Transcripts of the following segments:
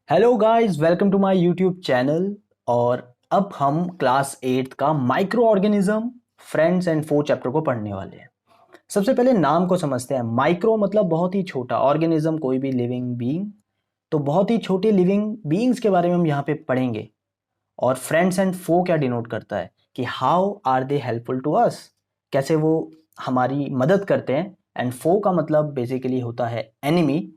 Hello guys, welcome to my YouTube channel. और अब हम क्लास 8 का micro organism friends and foe chapter को पढ़ने वाले हैं। सबसे पहले नाम को समझते हैं। माइक्रो मतलब बहुत ही छोटा, ऑर्गेनिज्म कोई भी लिविंग बीइंग, तो बहुत ही छोटे लिविंग बीइंग्स के बारे में हम यहाँ पे पढ़ेंगे। और फ्रेंड्स एंड फो क्या डिनोट करता है कि how are they helpful to us, कैसे वो हमारी मदद करते हैं। एंड फो का मतलब बेसिकली होता है एनिमी,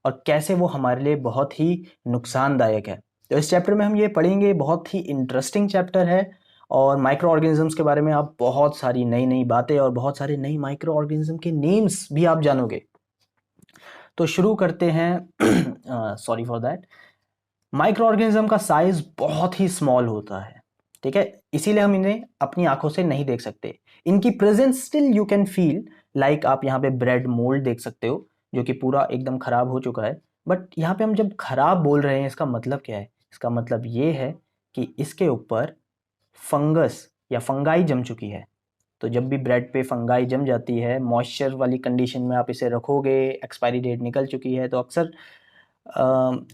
और कैसे वो हमारे लिए बहुत ही नुकसानदायक है। तो इस चैप्टर में हम ये पढ़ेंगे, बहुत ही इंटरेस्टिंग चैप्टर है। और माइक्रो ऑर्गेनिजम्स के बारे में आप बहुत सारी नई नई बातें और बहुत सारे नई माइक्रो ऑर्गेनिज्म के नेम्स भी आप जानोगे। तो शुरू करते हैं। Sorry for that. Micro organism का साइज बहुत ही स्मॉल होता है, ठीक है, इसीलिए हम इन्हें अपनी आंखों से नहीं देख सकते। इनकी presence still you can feel, like आप यहाँ पे ब्रेड मोल्ड देख सकते हो जो कि पूरा एकदम खराब हो चुका है। बट यहाँ पे हम जब खराब बोल रहे हैं, इसका मतलब क्या है? इसका मतलब ये है कि इसके ऊपर फंगस या फंगाई जम चुकी है। तो जब भी ब्रेड पे फंगाई जम जाती है, मॉइस्चर वाली कंडीशन में आप इसे रखोगे, एक्सपायरी डेट निकल चुकी है, तो अक्सर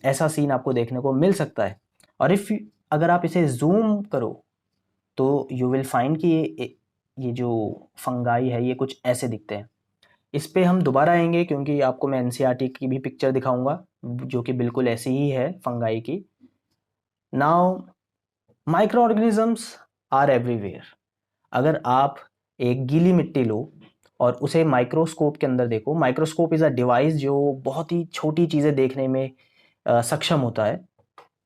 ऐसा सीन आपको देखने को मिल सकता है। और अगर आप इसे जूम करो तो यू विल फाइंड कि ये जो फंगाई है ये कुछ ऐसे दिखते हैं। इस पे हम दोबारा आएंगे क्योंकि आपको मैं एनसीईआरटी की भी पिक्चर दिखाऊंगा जो कि बिल्कुल ऐसी ही है फंगाई की। Now, micro organisms are everywhere. अगर आप एक गीली मिट्टी लो और उसे माइक्रोस्कोप के अंदर देखो, माइक्रोस्कोप इज़ अ डिवाइस जो बहुत ही छोटी चीज़ें देखने में सक्षम होता है।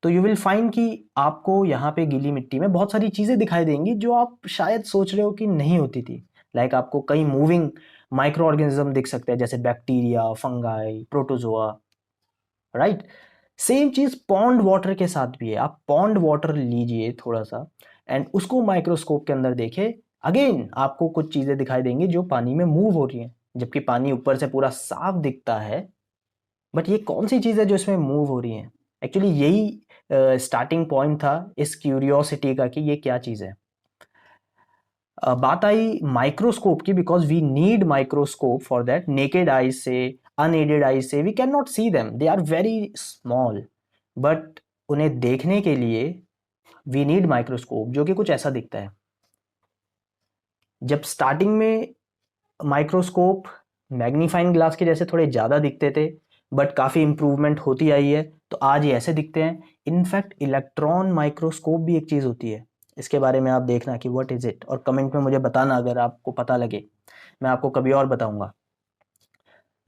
तो यू विल फाइंड कि आपको यहाँ पे गीली मिट्टी में बहुत सारी चीज़ें दिखाई देंगी जो आप शायद सोच रहे हो कि नहीं होती थी। लाइक आपको कई मूविंग माइक्रो ऑर्गेनिज्म दिख सकते हैं, जैसे bacteria, fungi, protozoa, right. Same चीज़ पॉन्ड वाटर के साथ भी है। आप पॉन्ड वाटर लीजिए थोड़ा सा एंड उसको माइक्रोस्कोप के अंदर देखें, अगेन आपको कुछ चीज़ें दिखाई देंगी जो पानी में मूव हो रही हैं, जबकि पानी ऊपर से पूरा साफ दिखता है। बट ये कौन सी चीज़ है जो इसमें मूव हो रही है? एक्चुअली यही स्टार्टिंग पॉइंट था इस क्यूरियोसिटी का कि ये क्या चीज़ है। बात आई माइक्रोस्कोप की, because we need microscope for that. Naked eyes से, अनएडेड आईज से we can not see them, they are very small. But उन्हें देखने के लिए वी नीड माइक्रोस्कोप, जो कि कुछ ऐसा दिखता है। जब स्टार्टिंग में माइक्रोस्कोप मैग्नीफाइंग ग्लास के जैसे थोड़े ज़्यादा दिखते थे, बट काफ़ी इम्प्रूवमेंट होती आई है, तो आज ये ऐसे दिखते हैं। इनफैक्ट इलेक्ट्रॉन माइक्रोस्कोप भी एक चीज़ होती है। इसके बारे में आप देखना कि व्हाट इज़ इट, और कमेंट में मुझे बताना अगर आपको पता लगे। मैं आपको कभी और बताऊंगा।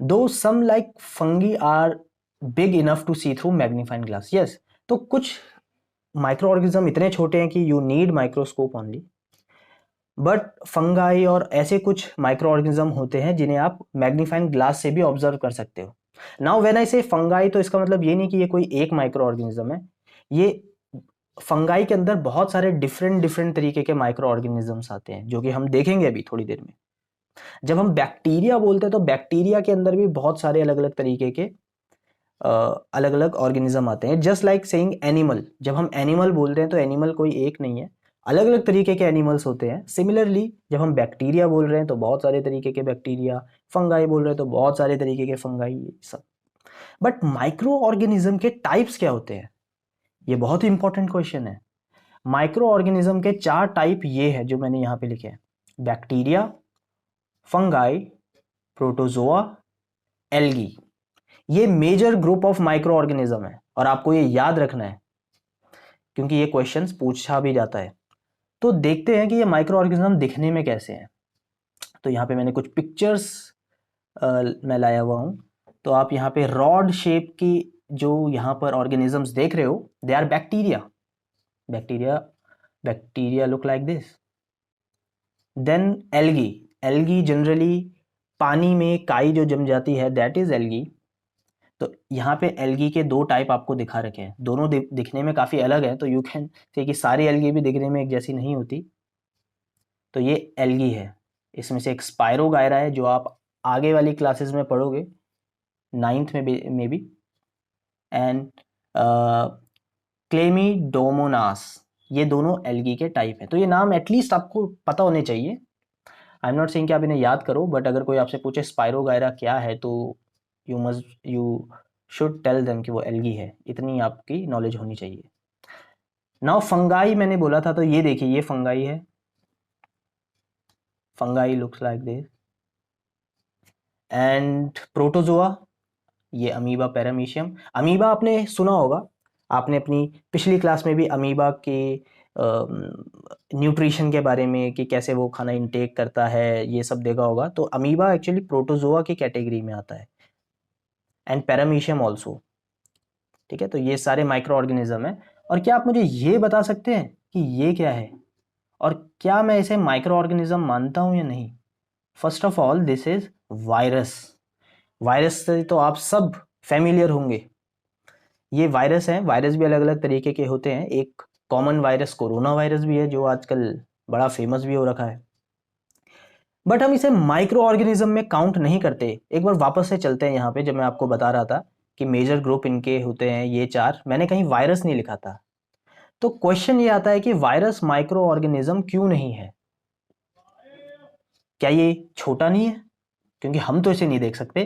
Though some like fungi are big enough to see through magnifying glass, yes. तो कुछ माइक्रो ऑर्गेनिज्म इतने छोटे हैं कि you need microscope only. But fungi और ऐसे कुछ माइक्रो ऑर्गेनिज्म होते हैं जिन्हें आप मैग्नीफाइंग ग्लास से भी ऑब्जर्व कर सकते हो। नाउ व्हेन आई से फंगाई, तो इसका मतलब ये नहीं कि ये कोई एक माइक्रो ऑर्गेनिज्म है। ये फंगाई के अंदर बहुत सारे डिफरेंट डिफरेंट तरीके के माइक्रो ऑर्गेनिजम्स आते हैं, जो कि हम देखेंगे अभी थोड़ी देर में। जब हम बैक्टीरिया बोलते हैं तो बैक्टीरिया के अंदर भी बहुत सारे अलग अलग तरीके के अलग अलग ऑर्गेनिज्म आते हैं। जस्ट लाइक सेइंग एनिमल, जब हम एनिमल बोलते हैं तो एनिमल कोई एक नहीं है, अलग अलग तरीके के एनिमल्स होते हैं। सिमिलरली जब हम बैक्टीरिया बोल रहे हैं तो बहुत सारे तरीके के बैक्टीरिया, फंगाई बोल रहे हैं तो बहुत सारे तरीके के फंगाई, सब। बट माइक्रो ऑर्गेनिज्म के टाइप्स क्या होते हैं? ये बहुत ही इंपॉर्टेंट क्वेश्चन है। माइक्रो ऑर्गेनिज्म के 4 टाइप ये है जो मैंने यहाँ पे लिखे हैं: बैक्टीरिया, फंगाई, प्रोटोजोआ, एल्गी। ये major group of micro organism है और आपको ये याद रखना है क्योंकि ये क्वेश्चंस पूछा भी जाता है। तो देखते हैं कि ये माइक्रो ऑर्गेनिज्म दिखने में कैसे हैं। तो यहाँ पे मैंने कुछ पिक्चर्स मैं लाया हुआ हूँ। तो आप यहाँ पे रॉड शेप की जो यहाँ पर ऑर्गेनिजम्स देख रहे हो, they are bacteria. Bacteria bacteria look like this. Then algae. Algae generally पानी में काई जो जम जाती है, दैट इज एल्गी। तो यहाँ पे एल्गी के 2 टाइप आपको दिखा रखे हैं, दोनों दिखने में काफ़ी अलग है। तो यू कैन से कि सारी एल्गी भी दिखने में एक जैसी नहीं होती। तो ये एल्गी है। इसमें से एक स्पायरोगायरा है जो आप आगे वाली क्लासेस में पढ़ोगे, 9th में भी। एंड क्लेमीडोमोनास, ये दोनों एल्गी के टाइप हैं। तो ये नाम एटलीस्ट आपको पता होने चाहिए। आई एम नॉट सेइंग कि आप इन्हें याद करो, बट अगर कोई आपसे पूछे स्पायरोगायरा क्या है, तो यू शुड टेल देम कि वो एल्गी है, इतनी आपकी नॉलेज होनी चाहिए। नाउ फंगाई मैंने बोला था, तो ये देखिए ये फंगाई है, fungi looks like this. And protozoa, ये अमीबा पैरामीशियम। अमीबा आपने सुना होगा, आपने अपनी पिछली क्लास में भी अमीबा के न्यूट्रिशन के बारे में कि कैसे वो खाना इंटेक करता है ये सब देखा होगा। तो अमीबा एक्चुअली प्रोटोजोआ की कैटेगरी में आता है, एंड पैरामीशियम ऑल्सो। ठीक है, तो ये सारे माइक्रो ऑर्गेनिज्म है। और क्या आप मुझे ये बता सकते हैं कि ये क्या है, और क्या मैं इसे माइक्रो ऑर्गेनिज्म मानता हूँ या नहीं? First of all this is virus. Virus से तो आप सब फैमिलियर होंगे। ये वायरस है, वायरस भी अलग अलग तरीके के होते हैं। एक कॉमन वायरस कोरोना वायरस भी है जो आजकल बड़ा फेमस भी हो रखा है, बट हम इसे माइक्रो ऑर्गेनिज्म में काउंट नहीं करते। एक बार वापस से चलते हैं यहाँ पे, जब मैं आपको बता रहा था कि मेजर ग्रुप इनके होते हैं ये चार, मैंने कहीं वायरस नहीं लिखा था। तो क्वेश्चन ये आता है कि वायरस माइक्रो ऑर्गेनिज्म क्यों नहीं है? क्या ये छोटा नहीं है? क्योंकि हम तो इसे नहीं देख सकते,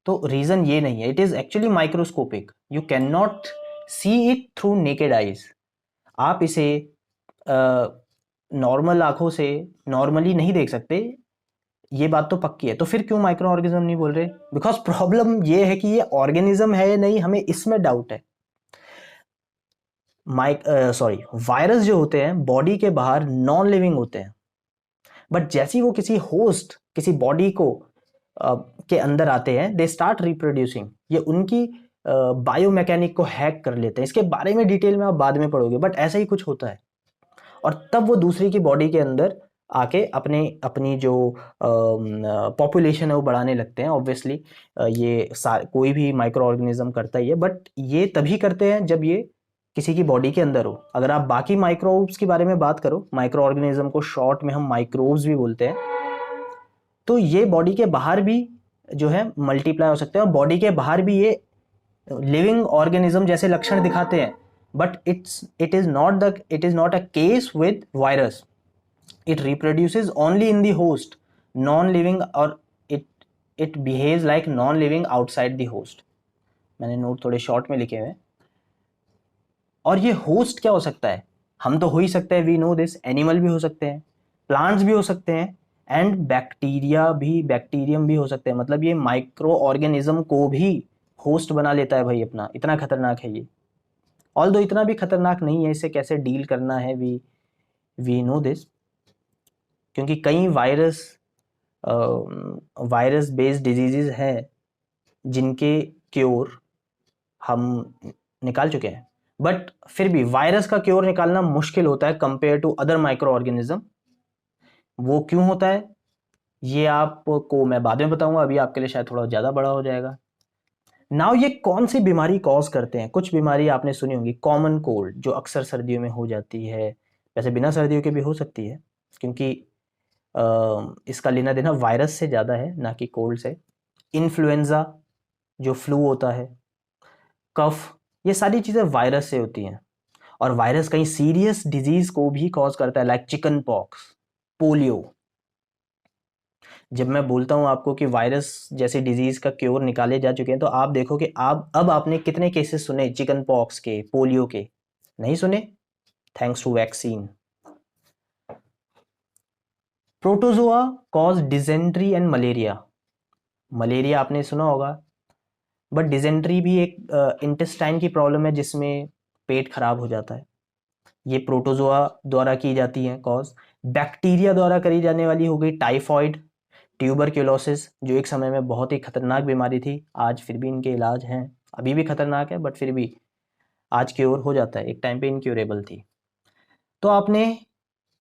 तो रीजन ये नहीं है। It is actually microscopic, you can not see it through naked eyes. आप इसे नॉर्मल आंखों से नॉर्मली नहीं देख सकते, ये बात तो पक्की है। तो फिर क्यों माइक्रो ऑर्गेनिज्म नहीं बोल रहे? बिकॉज प्रॉब्लम ये है कि ये ऑर्गेनिज्म है या नहीं, हमें इसमें डाउट है। वायरस जो होते हैं बॉडी के बाहर नॉन लिविंग होते हैं, बट जैसे ही वो किसी होस्ट, किसी बॉडी को के अंदर आते हैं, दे स्टार्ट रिप्रोड्यूसिंग। ये उनकी बायोमैकेनिक को हैक कर लेते हैं। इसके बारे में डिटेल में आप बाद में पढ़ोगे, बट ऐसा ही कुछ होता है। और तब वो दूसरी की बॉडी के अंदर आके अपनी जो पॉपुलेशन है वो बढ़ाने लगते हैं। ऑब्वियसली ये कोई भी माइक्रो ऑर्गेनिज्म करता ही है, बट ये तभी करते हैं जब ये किसी की बॉडी के अंदर हो। अगर आप बाकी माइक्रोब्स के बारे में बात करो, माइक्रो ऑर्गेनिज्म को शॉर्ट में हम माइक्रोब्स भी बोलते हैं, तो ये बॉडी के बाहर भी जो है मल्टीप्लाई हो सकते हैं, और बॉडी के बाहर भी ये लिविंग ऑर्गेनिज्म जैसे लक्षण दिखाते हैं। But it is not a case with virus. It reproduces only in the host, non living, और it behaves like non living outside the host. मैंने नोट थोड़े शॉर्ट में लिखे हुए। और ये होस्ट क्या हो सकता है? हम तो हो ही सकते हैं, वी नो दिस। एनिमल भी हो सकते हैं, प्लांट्स भी हो सकते हैं, एंड बैक्टीरियम भी हो सकते हैं। मतलब ये माइक्रो ऑर्गेनिज्म को भी होस्ट बना लेता है भाई अपना। इतना खतरनाक है ये। ऑल्दो इतना भी खतरनाक नहीं है, इसे कैसे डील करना है वी नो दिस। क्योंकि कई वायरस बेस्ड डिजीजेज हैं जिनके क्योर हम निकाल चुके हैं, बट फिर भी वायरस का क्योर निकालना मुश्किल होता है compare to other micro organism. वो क्यों होता है ये आपको मैं बाद में बताऊंगा, अभी आपके लिए शायद थोड़ा ज़्यादा बड़ा हो जाएगा। नाउ ये कौन सी बीमारी कॉज करते हैं? कुछ बीमारी आपने सुनी होंगी, कॉमन कोल्ड जो अक्सर सर्दियों में हो जाती है, वैसे बिना सर्दियों के भी हो सकती है, क्योंकि इसका लेना देना वायरस से ज़्यादा है ना कि कोल्ड से। इन्फ्लुएंजा जो फ्लू होता है, कफ, ये सारी चीज़ें वायरस से होती हैं। और वायरस कई सीरियस डिजीज को भी कॉज करता है, लाइक चिकन पॉक्स, पोलियो। जब मैं बोलता हूं आपको कि वायरस जैसे डिजीज का क्योर निकाले जा चुके हैं, तो आप देखो कि आप अब आपने कितने केसेस सुने चिकन पॉक्स के, पोलियो के? नहीं सुने, thanks to vaccine. Protozoa cause dysentery and malaria. Malaria आपने सुना होगा, बट डिजेंट्री भी एक इंटेस्टाइन की प्रॉब्लम है जिसमें पेट खराब हो जाता है। ये प्रोटोजोआ द्वारा की जाती है कॉज। बैक्टीरिया द्वारा करी जाने वाली हो गई टाइफॉइड, ट्यूबरक्यूलोसिस जो एक समय में बहुत ही खतरनाक बीमारी थी, आज फिर भी इनके इलाज हैं। अभी भी खतरनाक है, बट फिर भी आज क्योर हो जाता है, एक टाइम पे इनक्योरेबल थी। तो आपने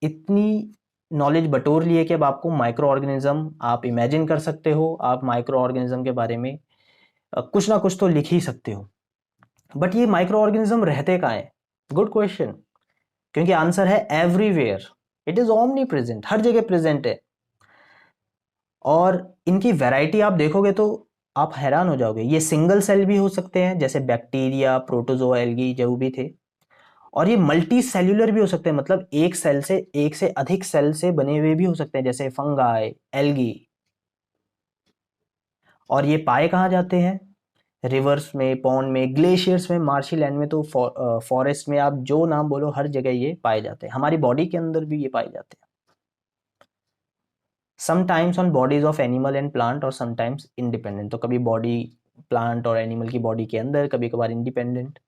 इतनी नॉलेज बटोर ली है कि अब आपको माइक्रो ऑर्गेनिज्म आप इमेजिन कर सकते हो, आप माइक्रो ऑर्गेनिज्म के बारे में कुछ ना कुछ तो लिख ही सकते हो। बट ये माइक्रो ऑर्गेनिज्म रहते कहाँ हैं? Good question. क्योंकि आंसर है everywhere, it is omnipresent, हर जगह प्रेजेंट है। और इनकी वैरायटी आप देखोगे तो आप हैरान हो जाओगे। ये सिंगल सेल भी हो सकते हैं जैसे बैक्टीरिया, प्रोटोजोआ, एल्गी जो भी थे, और ये मल्टी सेल्यूलर भी हो सकते हैं, मतलब एक से अधिक सेल से बने हुए भी हो सकते हैं जैसे फंगाई, एल्गी। और ये पाए कहाँ जाते हैं? रिवर्स में, पॉन्ड में, ग्लेशियर्स में, मार्शी लैंड में, तो फॉरेस्ट में, आप जो नाम बोलो हर जगह ये पाए जाते हैं। हमारी बॉडी के अंदर भी ये पाए जाते हैं। Sometimes on bodies of animal and plant और समटाइम्स इंडिपेंडेंट, तो कभी बॉडी प्लांट और एनिमल की बॉडी के अंदर, कभी कभार इंडिपेंडेंट।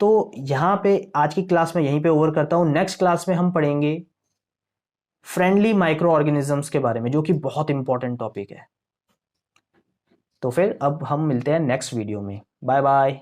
तो यहाँ पे आज की क्लास में यहीं पे ओवर करता हूँ। नेक्स्ट क्लास में हम पढ़ेंगे फ्रेंडली माइक्रो ऑर्गेनिजम्स के बारे में, जो कि बहुत इंपॉर्टेंट टॉपिक है। तो फिर अब हम मिलते हैं नेक्स्ट वीडियो में। Bye bye.